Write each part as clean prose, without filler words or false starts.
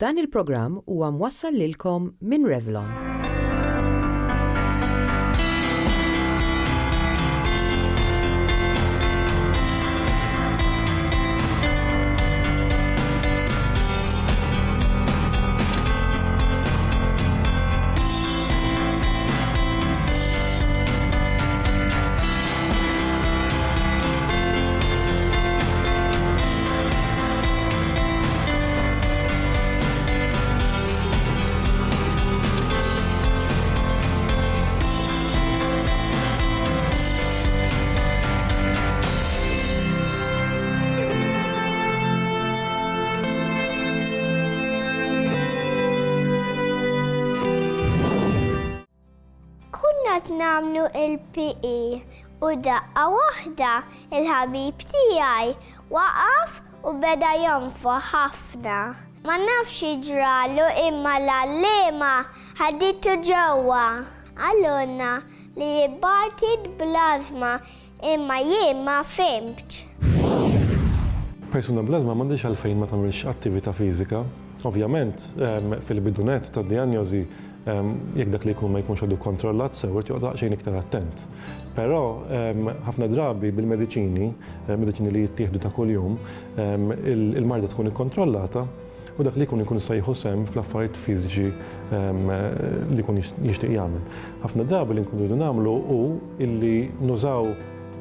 Dan il-programm huwa mwassal lilkom minn Revlon. Namlu il-PE u daqqa waħda il-ħabib tiegħi waqaf u beda jonfu ħafna. Ma nafx jiġralu imma l-allima ħaditu ġewwa. Għalluna li jibbartid bl-azma imma jien ma fimtx. Persuna bl-azma m'għandix għalfejn ma tagħmilx attività fiżika. Ovvjament, fil-bidunet tad-dijanjosi jekk dak li jkun ma jkunx għadu kontrollat sew irid joqgħod xejn iktar attent. Però ħafna drabi bil-mediċini, mediċini li jittieħdu ta' kuljum, il-marda tkun ikkontrollata u dak li jkun jista' jieħu sehem fl-affarijiet fiżiċi li jkun jixtieq jagħmel. Ħafna drabi li nkunu rridu nagħmlu hu illi nużaw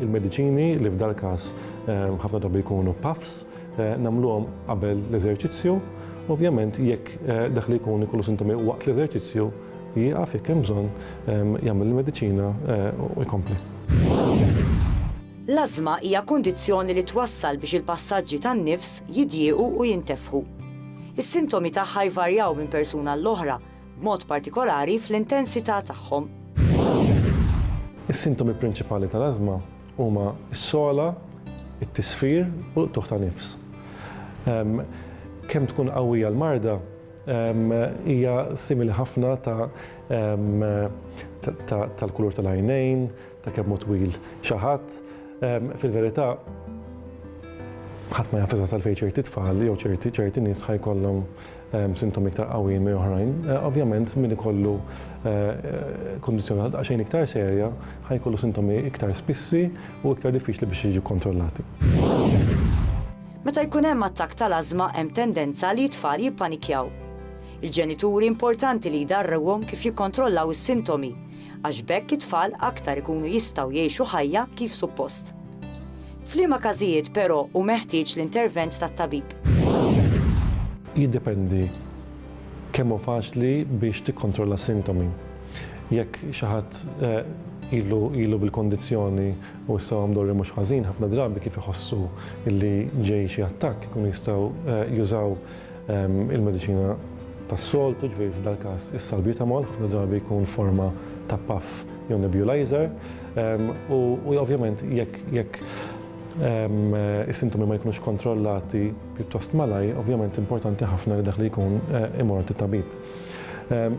il-mediċini li f'dal każ ħafna drabi jkunu puffs, nagħmluhom qabel l-eżerċizzju. Ovvjament, jekk dak li jkun ikollu sintomi waqt l-eżerċizzju, jieqaf jekk hemm bżonn jagħmel il-mediċina u jkompli. L-ażma hija kundizzjoni li twassal biex il-passaġġi tan-nifs jidjiequ u jintefħu. Is-sintomi tagħha jvarjaw minn persuna l-oħra b'mod partikolari fl-intensità tagħhom. Is-sintomi prinċipali tal-ażma huma s-sola, it-tisfir u l-tuħ ta' nifs. Kemm tkun qawwija l-marda hija simili ħafna tal-kulur tal-għajnejn, ta' kemm hu twil xi ħadd. Fil-verità ħadd ma jaf eżatt għalfejn ċerti tfal jew ċerti nies ħajkollhom sintomi iktar qawwijin minn oħrajn. Ovvjament min ikollu kondizzjoni għaxejn iktar serja ħajkollu sintomi iktar spissi u iktar diffiċli biex jiġu kontrollati. Meta jkun hemm attakk tal-ażma hemm tendenza li t-tfal jippanikjaw. Il-ġenituri importanti li jdarrewhom kif jikkontrollaw is-sintomi għax bekk it-tfal aktar ikunu jistgħu jgħixu ħajja kif suppost. F'liema każijiet però hu meħtieġ l-intervent tat-tabib. Jiddependi kemm hu faċli biex tikkontrolla s-sintomi. Jekk xi ħadd ilu bil-kondizzjoni u issa mdorri mhux ħażin, ħafna drabi kif iħossu illi ġej xi attakk ikunu jistgħu jużaw il-mediċina tas-soltu, ġifieri f'dal każ is-salbutamol, ħafna drabi jkun forma ta' puff jew nebulizer u ovvjament jekk is-sintomi ma jkunux kontrollati pjuttost malaj, ovvjament importanti ħafna li dak li jkun imur tat-tabib.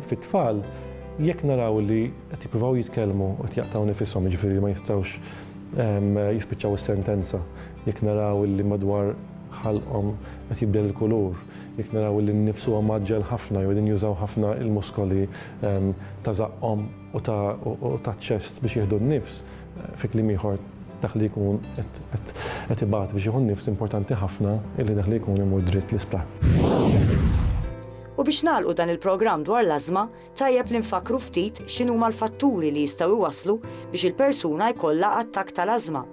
Fit-tfal jekk naraw li qed jippruvaw jitkellmu u qed jaqtaw nifishom, jiġifieri ma jistgħux jispiċċaw is-sentenza, jekk naraw li madwar ħalqhom qed jibdel il-kulur, jekk naraw li nnifsu huwa maġġel ħafna jew qegħdin jużaw ħafna il-muskoli ta' żaqhom u taċ-ċest biex jieħdu n-nifs, fi kliem ieħor dak li jkun qed ibagħat biex jieħu n-nifs importanti ħafna illi dak li jkun imur dritt l-isptar. U biex nagħlqu dan il-programm dwar l-ażma, tajjeb li nfakru ftit x'inhuma l-fatturi li jistgħu iwasslu biex il-persuna jkollha attakk tal-ażma.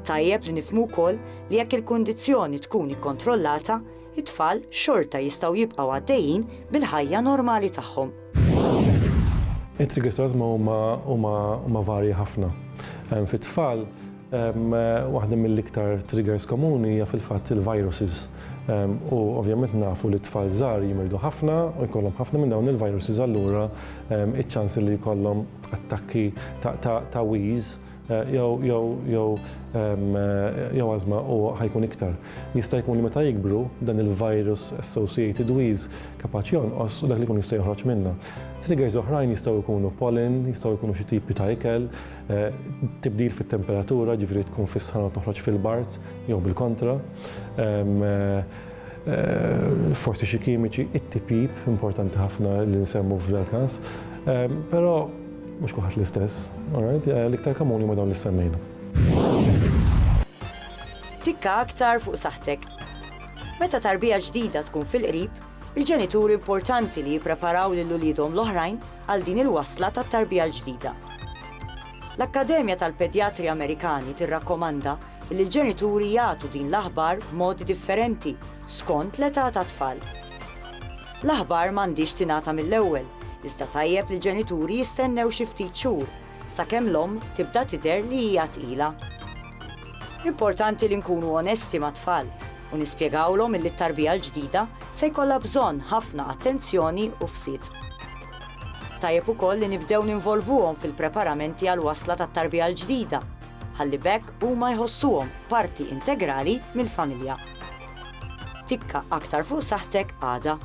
Tajjeb li nifhmu wkoll li jekk il-kundizzjoni tkun ikkontrollata, it-tfal xorta jistgħu jibqgħu għaddejjin bil-ħajja normali tagħhom. It-triggers tal-ażma huma varji ħafna. Fit-tfal waħda mill-iktar triggers komuni hija fil-fatt il-viruses. U ovvjament nafu li t-tfal żgħar jimirdu ħafna u jkollhom ħafna minn dawn il-viruses allura iċ-ċans li jkollhom attakki ta' wheeze jew ażma u ħajkun iktar. Jista' jkun li meta jikbru dan il-virus associated wheeze kapaċi jonqos u dak li jkun jista' joħroġ minnha. Triggers oħrajn jistgħu jkunu pollen, jistgħu jkunu xi tipi ta' ikel, tibdil fit-temperatura, ġifieri tkun fis-sħana toħroġ fil-bart jew bil-kontra. forsi xi kimiċi, it-tipib importanti ħafna li nsemmu f'dan każ, però mhux kulħadd l-istess, alright? L-iktar komuni ma dawn li semmejna. Tikka aktar fuq saħtek. Meta tarbija ġdida tkun fil-qrib, il-ġenituri importanti li jippreparaw lil uliedhom l-oħrajn għal din il-wasla tat-tarbija l-ġdida. L-Akkademja tal-Pedjatri Amerikani tirrakkomanda li l-ġenituri jagħtu din l-aħbar b'modi differenti skont l-età tat-tfal. L-aħbar m'għandix tingħata mill-ewwel, iżda tajjeb li l-ġenituri jistennew xi ftit xhur sakemm l-omm tibda tidher li hija tqila. Importanti li nkunu onesti mat-tfal u nispjegawlhom li t-tarbija l-ġdida se jkollha bżonn ħafna attenzjoni u fsit. Tajjeb ukoll li nibdew ninvolvuhom fil-preparamenti għal wasla tat-tarbija l-ġdida, ħalli bekk huma jħossuhom parti integrali mill-familja. Tikka aktar fuq saħtek għada.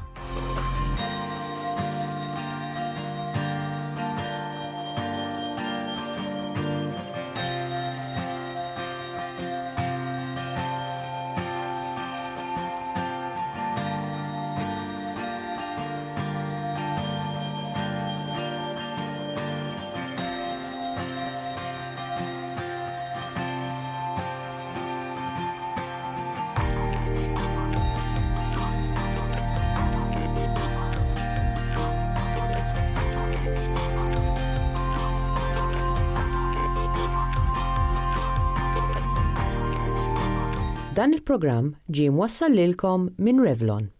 Dan il-programm ġie mwassal lilkom minn Revlon.